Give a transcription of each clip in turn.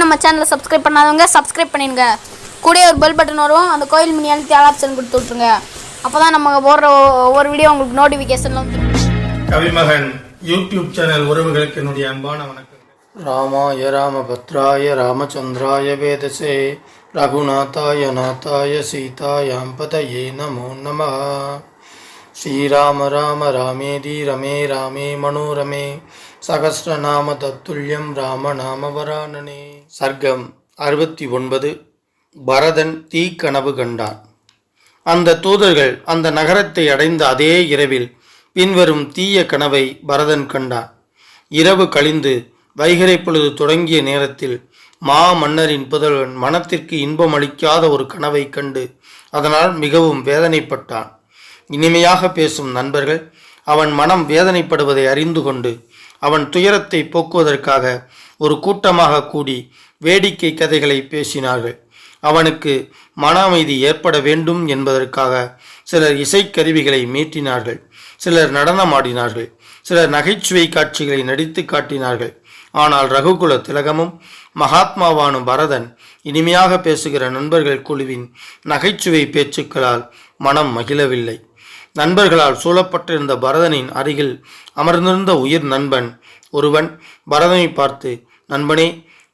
நம்ம சேனலை சப்ஸ்கிரைப் பண்ணாதவங்க சப்ஸ்கிரைப் பண்ணிடுங்க. கூட ஒரு பெல் பட்டன் வரும், அந்த கோயில் மினி அழுத்தி ஆல் ஆப்ஷன் கொடுத்து விட்ருங்க. அப்போ தான் நம்ம போடுற ஒவ்வொரு வீடியோ உங்களுக்கு நோட்டிஃபிகேஷன்ல வந்து. கவிமகன் யூடியூப் சேனல் உறவுகளுக்கு என்னுடைய அன்பான வணக்கம். ராமாய ராமபத்ராய ராமச்சந்திராய வேதசே ரகுநாதாய நாதாய சீதாயாம் பதயே நமோ நமः. ஸ்ரீராம ராம ராமேதி ரமே ராமே மனோரமே சகஸ்ரநாம தத்துல்யம் ராம நாம வரானனே. சர்க்கம் 69. பரதன் தீக்கனவு கண்டான். அந்த தூதர்கள் அந்த நகரத்தை அடைந்த அதே இரவில் பின்வரும் தீய கனவை பரதன் கண்டான். இரவு கழிந்து வைகறை பொழுது தொடங்கிய நேரத்தில் மன்னரின் புதல்வன் மனத்திற்கு இன்பம் அளிக்காத ஒரு கனவை கண்டு அதனால் மிகவும் வேதனைப்பட்டான். இனிமையாக பேசும் நண்பர்கள் அவன் மனம் வேதனைப்படுவதை அறிந்து கொண்டு அவன் துயரத்தை போக்குவதற்காக ஒரு கூட்டமாக கூடி வேடிக்கை கதைகளை பேசினார்கள். அவனுக்கு மன அமைதி ஏற்பட வேண்டும் என்பதற்காக சிலர் இசைக்கருவிகளை மீட்டினார்கள், சிலர் நடனமாடினார்கள், சிலர் நகைச்சுவை காட்சிகளை நடித்து காட்டினார்கள். ஆனால் ரகுகுல திலகமும் மகாத்மாவானும் பரதன் இனிமையாக பேசுகிற நண்பர்கள் குழுவின் நகைச்சுவை பேச்சுக்களால் மனம் மகிழவில்லை. நண்பர்களால் சூழப்பட்டிருந்த பரதனின் அருகில் அமர்ந்திருந்த உயிர் நண்பன் ஒருவன் பரதனை பார்த்து, நண்பனே,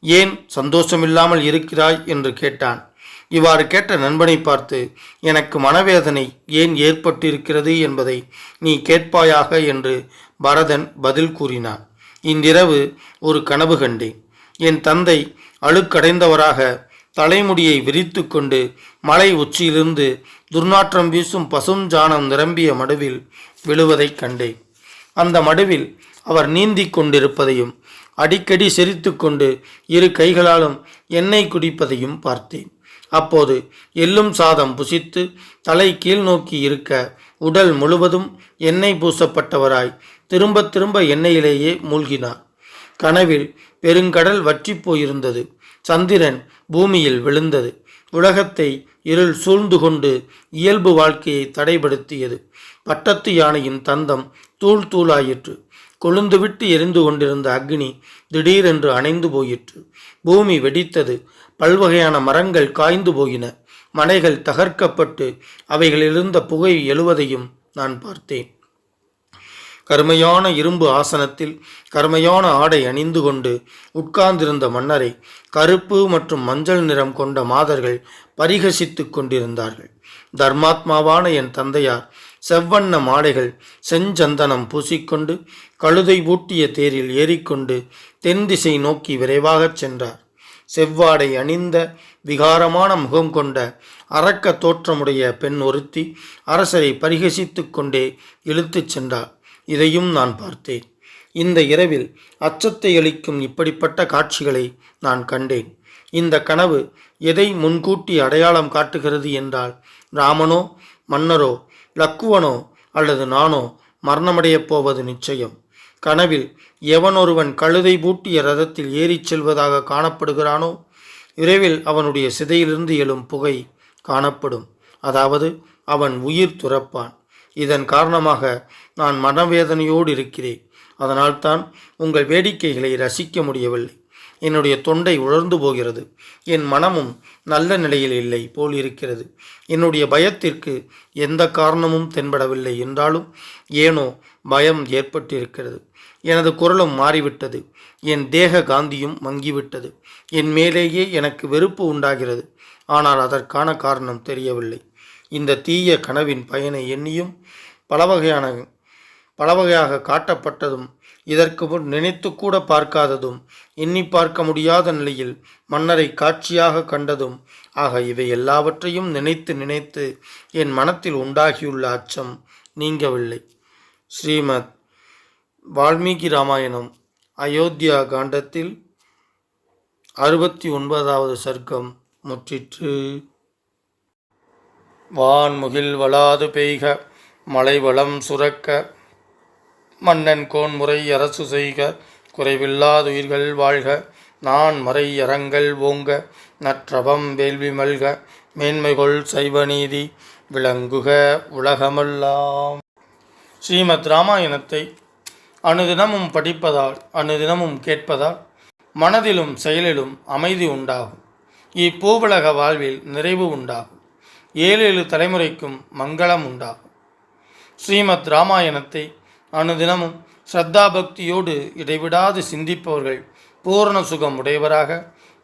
ஏன் சந்தோஷமில்லாமல் இருக்கிறாய் என்று கேட்டான். இவ்வாறு கேட்ட நண்பனை பார்த்து, எனக்கு மனவேதனை ஏன் ஏற்பட்டிருக்கிறது என்பதை நீ கேட்பாயாக என்று பரதன் பதில் கூறினான். இன்றிரவு ஒரு கனவு கண்டேன். என் தந்தை அழுக்கடைந்தவராக தலைமுடியை விரித்து கொண்டு மலை உச்சியிலிருந்து துர்நாற்றம் வீசும் பசும் ஜானம் நிரம்பிய மடுவில் விழுவதைக் கண்டேன். அந்த மடுவில் அவர் நீந்தி கொண்டிருப்பதையும் அடிக்கடி சிரித்து கொண்டு இரு கைகளாலும் எண்ணெய் குடிப்பதையும் பார்த்தேன். அப்போது எள்ளும் சாதம் புசித்து தலை கீழ் நோக்கி இருக்க உடல் முழுவதும் எண்ணெய் பூசப்பட்டவராய் திரும்ப திரும்ப எண்ணெயிலேயே மூழ்கினார். கனவில் பெருங்கடல் வற்றி போயிருந்தது. சந்திரன் பூமியில் விழுந்தது. உலகத்தை இருள் சூழ்ந்து கொண்டு இயல்பு வாழ்க்கையை தடைபடுத்தியது. பட்டத்து யானையின் தந்தம் தூள் தூளாயிற்று. கொழுந்துவிட்டு எரிந்து கொண்டிருந்த அக்னி திடீரென்று அணைந்து போயிற்று. பூமி வெடித்தது. பல்வகையான மரங்கள் காய்ந்து போயின. மனைகள் தகர்க்கப்பட்டு அவைகளிலிருந்த புகை எழுவதையும் நான் பார்த்தேன். கருமையான இரும்பு ஆசனத்தில் கருமையான ஆடை அணிந்து கொண்டு உட்கார்ந்திருந்த மன்னரை கருப்பு மற்றும் மஞ்சள் நிறம் கொண்ட மாதர்கள் பரிகசித்து கொண்டிருந்தார்கள். தர்மாத்மாவான என் தந்தையார் செவ்வண்ண மாடைகள் செஞ்சந்தனம் பூசிக்கொண்டு கழுதை பூட்டிய தேரில் ஏறிக்கொண்டு தென் திசை நோக்கி விரைவாகச் சென்றார். செவ்வாடை அணிந்த விகாரமான முகம் கொண்ட அரக்க தோற்றமுடைய பெண் ஒருத்தி அரசரை பரிகசித்து கொண்டே இழுத்துச் சென்றார். இதையும் நான் பார்த்தேன். இந்த இரவில் அச்சத்தை அளிக்கும் இப்படிப்பட்ட காட்சிகளை நான் கண்டேன். இந்த கனவு எதை முன்கூட்டி அடையாளம் காட்டுகிறது என்றால், ராமனோ மன்னரோ லக்குவனோ அல்லது நானோ மரணமடையப் போவது நிச்சயம். கனவில் எவனொருவன் கழுதை பூட்டிய ரதத்தில் ஏறிச் செல்வதாக காணப்படுகிறானோ விரைவில் அவனுடைய சிதையிலிருந்து எழும் புகை காணப்படும். அதாவது அவன் உயிர் துறப்பான். இதன் காரணமாக நான் மனவேதனையோடு இருக்கிறேன். அதனால்தான் உங்கள் வேடிக்கைகளை ரசிக்க முடியவில்லை. என்னுடைய தொண்டை உலர்ந்து போகிறது. என் மனமும் நல்ல நிலையில் இல்லை போல் இருக்கிறது. என்னுடைய பயத்திற்கு எந்த காரணமும் தென்படவில்லை என்றாலும் ஏனோ பயம் ஏற்பட்டிருக்கிறது. எனது குரலும் மாறிவிட்டது. என் தேக காந்தியும் மங்கிவிட்டது. என் மேலேயே எனக்கு வெறுப்பு உண்டாகிறது. ஆனால் அதற்கான காரணம் தெரியவில்லை. இந்த தீய கனவின் பயனை எண்ணியும் பலவகையாக காட்டப்பட்டதும் இதற்கு முன் நினைத்து கூட பார்க்காததும் எண்ணி பார்க்க முடியாத நிலையில் மன்னரை காட்சியாக கண்டதும் ஆக இவை எல்லாவற்றையும் நினைத்து நினைத்து என் மனத்தில் உண்டாகியுள்ள அச்சம் நீங்கவில்லை. ஸ்ரீமத் வால்மீகி ராமாயணம் அயோத்தியா காண்டத்தில் 69வது சர்க்கம் முற்றிற்று. வான்முகில் வளாது பெய்க மலை வளம் சுரக்க மன்னன் கோன்முறை அரசு செய்க குறைவில்லாதுயிர்கள் வாழ்க நான் மறை அறங்கள் ஓங்க நற்றவம் வேள்வி மல்க மேன்மைகொள் சைவநீதி விளங்குக உலகமெல்லாம். ஸ்ரீமத் ராமாயணத்தை அனுதினமும் படிப்பதால் அனுதினமும் கேட்பதால் மனதிலும் செயலிலும் அமைதி உண்டாகும். இப்பூவுலக வாழ்வில் நிறைவு உண்டாகும். 7 தலைமுறைக்கும் மங்களம் உண்டாகும். ஸ்ரீமத் ராமாயணத்தை அனுதினமும் ஸ்ரத்தாபக்தியோடு இடைவிடாது சிந்திப்பவர்கள் பூரண சுகம் உடையவராக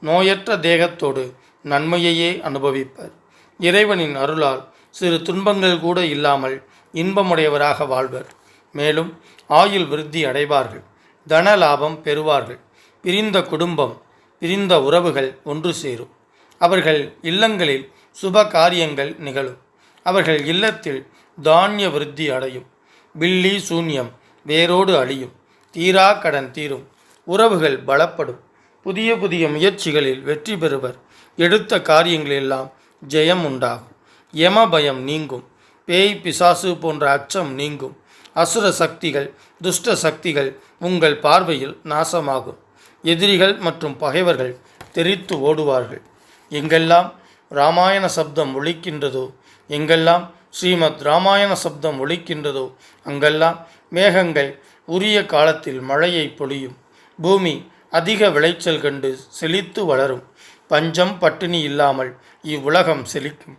நோயற்ற தேகத்தோடு நன்மையையே அனுபவிப்பர். இறைவனின் அருளால் சிறு துன்பங்கள் கூட இல்லாமல் இன்பமுடையவராக வாழ்வர். மேலும் ஆயுள் விருத்தி அடைவார்கள். தன லாபம் பெறுவார்கள். பிரிந்த குடும்பம், பிரிந்த உறவுகள் ஒன்று சேரும். அவர்கள் இல்லங்களில் சுப காரியங்கள் நிகழும். அவர்கள் இல்லத்தில் தானிய விருத்தி அடையும். பில்லி சூன்யம் வேரோடு அழியும். தீரா கடன் தீரும். உறவுகள் பலப்படும். புதிய புதிய முயற்சிகளில் வெற்றி பெறுவர். எடுத்த காரியங்களெல்லாம் ஜெயம் உண்டாகும். யம பயம் நீங்கும். பேய் பிசாசு போன்ற அச்சம் நீங்கும். அசுர சக்திகள், துஷ்ட சக்திகள் உங்கள் பார்வையில் நாசமாகும். எதிரிகள் மற்றும் பகைவர்கள் தெரித்து ஓடுவார்கள். எங்கெல்லாம் இராமாயண சப்தம் ஒலிக்கின்றதோ, எங்கெல்லாம் ஸ்ரீமத் ராமாயண சப்தம் ஒலிக்கின்றதோ அங்கெல்லாம் மேகங்கள் உரிய காலத்தில் மழையை பொழியும். பூமி அதிக விளைச்சல் கண்டு செழித்து வளரும். பஞ்சம் பட்டினி இல்லாமல் இவ்வுலகம் செழிக்கும்.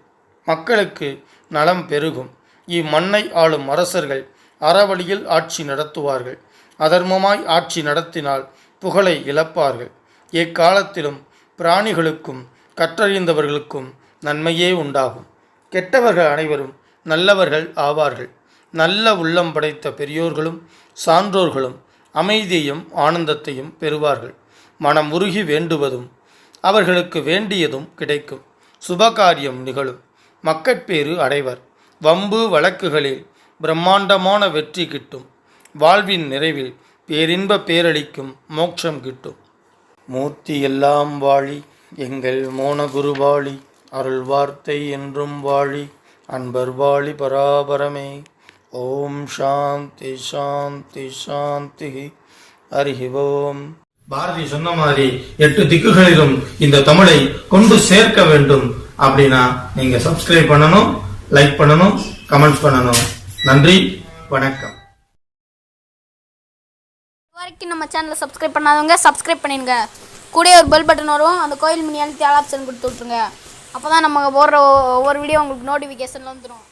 மக்களுக்கு நலம் பெருகும். இம்மண்ணை ஆளும் அரசர்கள் அறவழியில் ஆட்சி நடத்துவார்கள். அதர்மமாய் ஆட்சி நடத்தினால் புகழை இழப்பார்கள். எக்காலத்திலும் பிராணிகளுக்கும் கற்றறிந்தவர்களுக்கும் நன்மையே உண்டாகும். கெட்டவர்கள் அனைவரும் நல்லவர்கள் ஆவார்கள். நல்ல உள்ளம் படைத்த பெரியோர்களும் சான்றோர்களும் அமைதியையும் ஆனந்தத்தையும் பெறுவார்கள். மனம் உருகி வேண்டுவதும் அவர்களுக்கு வேண்டியதும் கிடைக்கும். சுபகாரியம் நிகழும். மக்கட்பேறு அடைவர். வம்பு வழக்குகளில் பிரம்மாண்டமான வெற்றி கிட்டும். வாழ்வின் நிறைவில் பேரின்ப பேரளிக்கும் மோட்சம் கிட்டும். மூர்த்தி எல்லாம் வாழி எங்கள் மோனகுருவாளி, அருள் வார்த்தை என்றும் வாழி, அன்பர் வாழி பராபரமே. ஓம் சாந்தி சாந்தி சாந்தி. ஹரி ஓம். பாரதி சொன்ன மாதிரி 8 திக்குகளிலும் இந்த தமிழை கொண்டு சேர்க்க வேண்டும் அப்படின்னா நீங்க சப்ஸ்கிரைப் பண்ணணும், லைக் பண்ணணும், கமெண்ட்ஸ் பண்ணணும். நன்றி, வணக்கம். வரைக்கும் நம்ம சேனலை சப்ஸ்கிரைப் பண்ணாதவங்க சப்ஸ்கிரைப் பண்ணிடுங்க. கூடவே ஒரு பெல் பட்டன் வரும், அந்த கோயில் மணி அழுத்தி ஆல் ஆப்ஷன் கொடுத்து விட்ருங்க. அப்போ தான் நம்ம போடுற ஒவ்வொரு வீடியோ உங்களுக்கு நோட்டிஃபிகேஷனில் வந்துடும்.